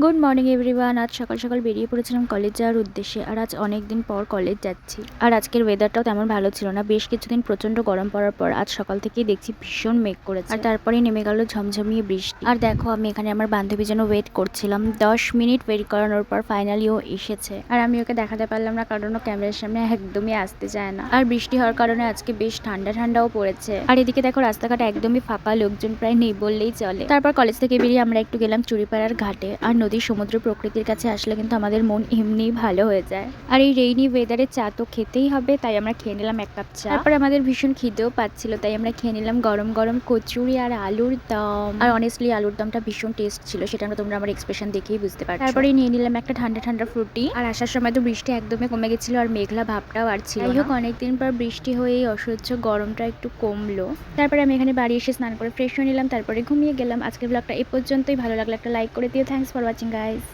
Good morning everyone. আজ সকাল সকাল বেরিয়ে পড়েছিলাম কলেজ যাওয়ার উদ্দেশ্যে। আর আজ অনেক দিন পর কলেজ যাচ্ছি। আর আজকের ওয়েদারটাও তেমন ভালো ছিল না। বেশ কিছুদিন প্রচন্ড গরম পড়ার পর আজ সকাল থেকেই দেখছি ভীষণ মেঘ করেছে, আর তারপরে নেমে গেল ঝমঝমিয়ে বৃষ্টি। আর দেখো, আমি এখানে আমার বান্ধবীর জন্য ওয়েট করছিলাম। 10 মিনিট ওয়েট করানোর পর ফাইনালি ও এসেছে। আর আমি ওকে দেখাতে পারলাম না, কারণ ও ক্যামেরার সামনে একদমই আসতে চায় না। আর বৃষ্টি হওয়ার কারণে আজকে বেশ ঠান্ডা ঠান্ডাও পড়েছে। আর এদিকে দেখো, রাস্তাঘাট একদমই ফাঁকা, লোকজন প্রায় নেই বললেই চলে। তারপর কলেজ থেকে বেরিয়ে আমরা একটু গেলাম চুরিপাড়ার ঘাটে। আর নদী, সমুদ্র, প্রকৃতির কাছে আসলে কিন্তু আমাদের মন এমনিই ভালো হয়ে যায়। আর এই রেইনি ওয়েদারে চা তো খেতেই হবে, তাই আমরা খেয়ে নিলাম এক কাপ চা। তারপর আমাদের ভীষণ খিদেও পাচ্ছিল, তাই আমরা খেয়ে নিলাম গরম গরম কচুরি আর আলুর দম। আর অনেস্টলি আলুর দমটা ভীষণ টেস্ট ছিল, সেটা তোমরা আমার এক্সপ্রেশন দেখেই বুঝতে পারছো। তারপরে নিয়ে নিলাম একটা ঠান্ডা ঠান্ডা ফ্রুটি। আর আসার সময় তো বৃষ্টি একদমই কমে গেছিল, আর মেঘলা ভাবটাও আর ছিল না। যাই হোক, অনেকদিন পর বৃষ্টি হয়ে এই অসহ্য গরমটা একটু কমলো। তারপরে আমি এখানে বাড়ি এসে স্নান করে ফ্রেশ হয়ে নিলাম, তারপরে ঘুমিয়ে গেলাম। আজকের ব্লগটা এই পর্যন্তই। ভালো লাগলে একটা লাইক করে দিও। Thanks for watching guys.